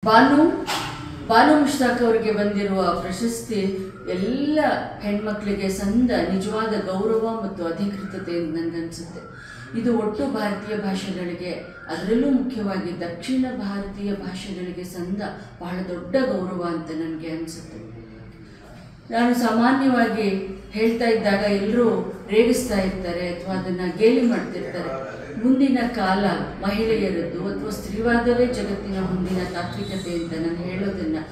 ಬಾನು ಮುಷ್ತಾಕ್ ಅವರಿಗೆ ಬಂದಿರುವ ಪ್ರಶಸ್ತಿ ಎಲ್ಲ ಹೆಣ್ಮಕ್ಳಿಗೆ ಸಂದ ನಿಜವಾದ ಗೌರವ ಮತ್ತು ಅಧಿಕೃತತೆ ಎಂದು ನನಗನ್ಸುತ್ತೆ. ಇದು ಒಟ್ಟು ಭಾರತೀಯ ಭಾಷೆಗಳಿಗೆ, ಅದರಲ್ಲೂ ಮುಖ್ಯವಾಗಿ ದಕ್ಷಿಣ ಭಾರತೀಯ ಭಾಷೆಗಳಿಗೆ ಸಂದ ಬಹಳ ದೊಡ್ಡ ಗೌರವ ಅಂತ ನನಗೆ ಅನಿಸುತ್ತೆ. ನಾನು ಸಾಮಾನ್ಯವಾಗಿ ಹೇಳ್ತಾ ಇದ್ದಾಗ ಎಲ್ಲರೂ ರೇಗಿಸ್ತಾ ಇರ್ತಾರೆ ಅಥವಾ ಅದನ್ನು ಗೇಲಿ ಮಾಡ್ತಿರ್ತಾರೆ. ಮುಂದಿನ ಕಾಲ ಮಹಿಳೆಯರದ್ದು ಅಥವಾ ಸ್ತ್ರೀವಾದವೇ ಜಗತ್ತಿನ ಮುಂದಿನ ತಾತ್ವಿಕತೆ ಅಂತ ನಾನು ಹೇಳೋದನ್ನು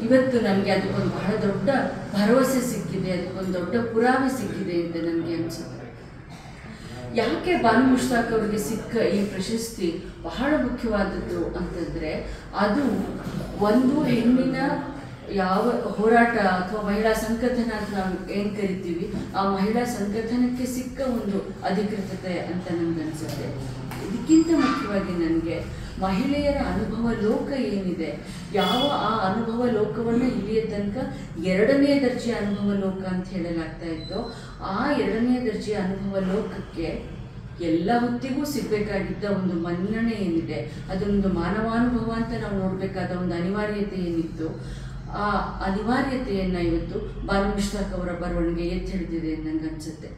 ಇವತ್ತು ನನಗೆ ಅದಕ್ಕೊಂದು ಬಹಳ ದೊಡ್ಡ ಭರವಸೆ ಸಿಕ್ಕಿದೆ, ಅದಕ್ಕೊಂದು ದೊಡ್ಡ ಪುರಾವೆ ಸಿಕ್ಕಿದೆ ಅಂತ ನನಗೆ ಅನಿಸುತ್ತೆ. ಯಾಕೆ ಬಾನು ಮುಷ್ತಾಕ್ ಅವರಿಗೆ ಸಿಕ್ಕ ಈ ಪ್ರಶಸ್ತಿ ಬಹಳ ಮುಖ್ಯವಾದದ್ದು ಅಂತಂದರೆ, ಅದು ಒಂದು ಹೆಣ್ಣಿನ ಯಾವ ಹೋರಾಟ ಅಥವಾ ಮಹಿಳಾ ಸಂಘಟನೆ ಅಂತ ನಾವು ಏನು ಕರಿತೀವಿ, ಆ ಮಹಿಳಾ ಸಂಘಟನೆಗೆ ಸಿಕ್ಕ ಒಂದು ಅಧಿಕೃತತೆ ಅಂತ ನನಗನ್ಸುತ್ತೆ. ಇದಕ್ಕಿಂತ ಮುಖ್ಯವಾಗಿ ನನಗೆ ಮಹಿಳೆಯರ ಅನುಭವ ಲೋಕ ಏನಿದೆ, ಯಾವ ಆ ಅನುಭವ ಲೋಕವನ್ನು ಇಲ್ಲಿಯ ತನಕ 2ನೇ ದರ್ಜೆಯ ಅನುಭವ ಲೋಕ ಅಂತ ಹೇಳಲಾಗ್ತಾ ಇತ್ತು, ಆ 2ನೇ ದರ್ಜೆಯ ಅನುಭವ ಲೋಕಕ್ಕೆ ಎಲ್ಲ ಹೊತ್ತಿಗೂ ಸಿಗಬೇಕಾಗಿದ್ದ ಒಂದು ಮನ್ನಣೆ ಏನಿದೆ, ಅದೊಂದು ಮಾನವಾನುಭವ ಅಂತ ನಾವು ನೋಡಬೇಕಾದ ಒಂದು ಅನಿವಾರ್ಯತೆ ಏನಿತ್ತು, ಆ ಅನಿವಾರ್ಯತೆಯನ್ನು ಇವತ್ತು ಬಾನು ಮುಷ್ತಾಕ್ ಅವರ ಬರವಣಿಗೆ ಎತ್ತಿ ಹಿಡಿದಿದೆ ಅಂತ ನನಗನ್ಸುತ್ತೆ.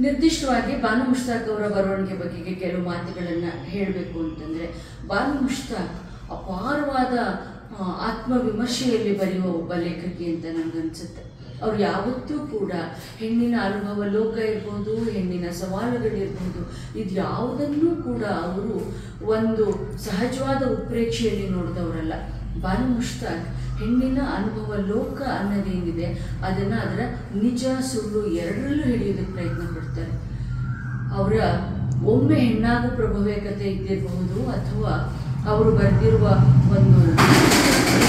ನಿರ್ದಿಷ್ಟವಾಗಿ ಬಾನು ಮುಷ್ತಾಕ್ ಅವರ ಬರವಣಿಗೆ ಬಗೆಗೆ ಕೆಲವು ಮಾತುಗಳನ್ನು ಹೇಳಬೇಕು ಅಂತಂದರೆ, ಬಾನು ಮುಷ್ತಾಕ್ ಅಪಾರವಾದ ಆತ್ಮವಿಮರ್ಶೆಯಲ್ಲಿ ಬರೆಯುವ ಒಬ್ಬ ಲೇಖಕಿ ಅಂತ ನನಗನ್ಸುತ್ತೆ. ಅವ್ರು ಯಾವತ್ತೂ ಕೂಡ ಹೆಣ್ಣಿನ ಅನುಭವ ಲೋಕ ಇರ್ಬೋದು, ಹೆಣ್ಣಿನ ಸವಾಲುಗಳಿರ್ಬೋದು, ಇದು ಯಾವುದನ್ನೂ ಕೂಡ ಅವರು ಒಂದು ಸಹಜವಾದ ಉತ್ಪ್ರೇಕ್ಷೆಯಲ್ಲಿ ನೋಡಿದವರಲ್ಲ. ಬಾನು ಮುಷ್ತಾಕ್ ಹೆಣ್ಣಿನ ಅನುಭವ ಲೋಕ ಅನ್ನೋದೇನಿದೆ ಅದನ್ನು ಅದರ ನಿಜ ಸುಳ್ಳು ಎರಡರಲ್ಲೂ ಹಿಡಿಯೋದಕ್ಕೆ ಪ್ರಯತ್ನ ಪಡ್ತಾರೆ. ಅವರ ಒಮ್ಮೆ ಹೆಣ್ಣಾಗು ಪ್ರಭುವೆ ಕಥೆ ಇದ್ದಿರಬಹುದು, ಅಥವಾ ಅವರು ಬರೆದಿರುವ ಒಂದು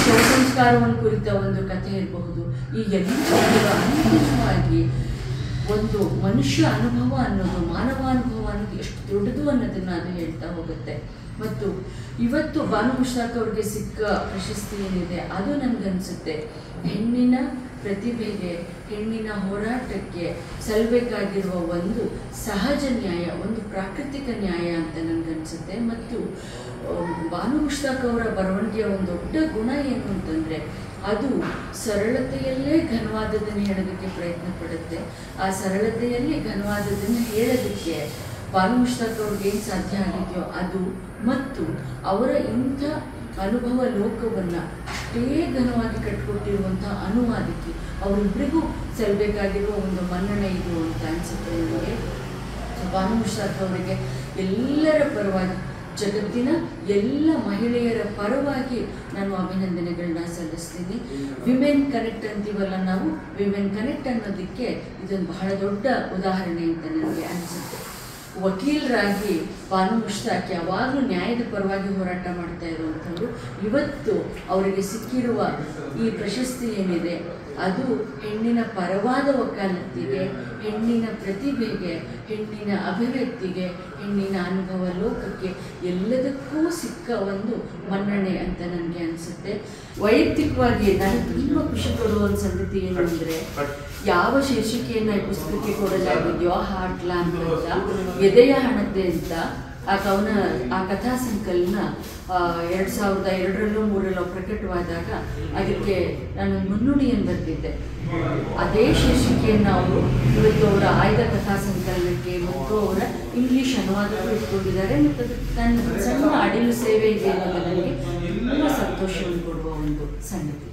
ಶವ ಸಂಸ್ಕಾರವನ್ನು ಕುರಿತ ಒಂದು ಕಥೆ ಇರಬಹುದು. ಈ ಎಲ್ಲ ಅಂತಿಮವಾಗಿ ಒಂದು ಮನುಷ್ಯ ಅನುಭವ ಅನ್ನೋದು, ಮಾನವಾನುಭವ ಅನ್ನೋದು ಎಷ್ಟು ದೊಡ್ಡದು ಅನ್ನೋದನ್ನು ಅದು ಹೇಳ್ತಾ ಹೋಗುತ್ತೆ. ಮತ್ತು ಇವತ್ತು ಬಾನು ಮುಷ್ತಾಕ್ ಅವ್ರಿಗೆ ಸಿಕ್ಕ ಪ್ರಶಸ್ತಿ ಏನಿದೆ ಅದು ನನಗನ್ಸುತ್ತೆ ಹೆಣ್ಣಿನ ಪ್ರತಿಭೆಗೆ, ಹೆಣ್ಣಿನ ಹೋರಾಟಕ್ಕೆ ಸಲ್ಲಬೇಕಾಗಿರುವ ಒಂದು ಸಹಜ ನ್ಯಾಯ, ಒಂದು ಪ್ರಾಕೃತಿಕ ನ್ಯಾಯ ಅಂತ ನನಗನ್ಸುತ್ತೆ. ಮತ್ತು ಬಾನು ಮುಷ್ತಾಕ್ ಅವರ ಬರವಣಿಗೆಯ ಒಂದು ದೊಡ್ಡ ಗುಣ ಏನು ಅಂತಂದರೆ, ಅದು ಸರಳತೆಯಲ್ಲೇ ಘನವಾದದನ್ನು ಹೇಳೋದಕ್ಕೆ ಪ್ರಯತ್ನ ಪಡುತ್ತೆ. ಆ ಸರಳತೆಯಲ್ಲಿ ಘನವಾದದನ್ನು ಹೇಳೋದಕ್ಕೆ ಬಾನು ಮುಷ್ತಾಕ್ ಅವ್ರಿಗೆ ಏನು ಸಾಧ್ಯ ಆಗಿದೆಯೋ ಅದು, ಮತ್ತು ಅವರ ಇಂಥ ಅನುಭವ ಲೋಕವನ್ನು ಅಷ್ಟೇ ಘನವಾಗಿ ಕಟ್ಟಿಕೊಟ್ಟಿರುವಂಥ ಅನುವಾದಕ್ಕೆ ಅವರಿಬ್ಬರಿಗೂ ಸಲ್ಲಬೇಕಾಗಿರುವ ಒಂದು ಮನ್ನಣೆ ಇದು ಅಂತ ಅನಿಸುತ್ತೆ ನನಗೆ. ಬಾನು ಮುಷ್ತಾಕ್ ಅವರಿಗೆ ಎಲ್ಲರ ಪರವಾಗಿ, ಜಗತ್ತಿನ ಎಲ್ಲ ಮಹಿಳೆಯರ ಪರವಾಗಿ ನಾನು ಅಭಿನಂದನೆಗಳನ್ನ ಸಲ್ಲಿಸ್ತೀನಿ. ವಿಮೆನ್ ಕನೆಕ್ಟ್ ಅಂತೀವಲ್ಲ ನಾವು, ವಿಮೆನ್ ಕನೆಕ್ಟ್ ಅನ್ನೋದಕ್ಕೆ ಇದೊಂದು ಬಹಳ ದೊಡ್ಡ ಉದಾಹರಣೆ ಅಂತ ನನಗೆ ಅನಿಸುತ್ತೆ. ವಕೀಲರಾಗಿ ಬಾನು ಮುಷ್ತಾಕ್ ಯಾವಾಗಲೂ ನ್ಯಾಯದ ಪರವಾಗಿ ಹೋರಾಟ ಮಾಡ್ತಾ ಇರುವಂಥವ್ರು. ಇವತ್ತು ಅವರಿಗೆ ಸಿಕ್ಕಿರುವ ಈ ಪ್ರಶಸ್ತಿ ಏನಿದೆ ಅದು ಹೆಣ್ಣಿನ ಪರವಾದ ವಕಾಲತ್ತಿಗೆ, ಹೆಣ್ಣಿನ ಪ್ರತಿಭೆಗೆ, ಹೆಣ್ಣಿನ ಅಭಿವ್ಯಕ್ತಿಗೆ, ಹೆಣ್ಣಿನ ಅನುಭವ ಲೋಕಕ್ಕೆ ಎಲ್ಲದಕ್ಕೂ ಸಿಕ್ಕ ಒಂದು ಮನ್ನಣೆ ಅಂತ ನನಗೆ ಅನಿಸುತ್ತೆ. ವೈಯಕ್ತಿಕವಾಗಿ ನನಗೆ ತುಂಬ ಖುಷಿ ಕೊಡುವ ಒಂದು ಸಂಗತಿ ಏನು ಅಂದರೆ, ಯಾವ ಶೀರ್ಷಿಕೆಯನ್ನು ಈ ಪುಸ್ತಕಕ್ಕೆ ಕೊಡಲಾಗಿದೆಯೋ ಹಾರ್ಟ್ ಲ್ಯಾಂಪ್ ಅಂತ, ಎದೆಯ ಹಣತೆ ಅಂತ ಆ ಕಥಾ ಸಂಕಲನ 2002 3 ಪ್ರಕಟವಾದಾಗ ಅದಕ್ಕೆ ನಾನು ಮುನ್ನುಡಿಯನ್ನು ಬರೆದಿದ್ದೆ. ಅದೇ ಶೀರ್ಷಿಕೆಯನ್ನು ಅವರು ಇವತ್ತು ಅವರ ಆಯ್ದ ಕಥಾ ಸಂಕಲನಕ್ಕೆ ಮತ್ತು ಅವರ ಇಂಗ್ಲೀಷ್ ಅನುವಾದಕ್ಕೂ ಇಟ್ಕೊಂಡಿದ್ದಾರೆ. ಮತ್ತು ಅದಕ್ಕೆ ನನ್ನ ಸಣ್ಣ ಅಡಿಲು ಸೇವೆ ಇದೆ ಅನ್ನೋದು ನನಗೆ ತುಂಬ ಸಂತೋಷವನ್ನು ಕೊಡುವ ಒಂದು ಸಂಗತಿ.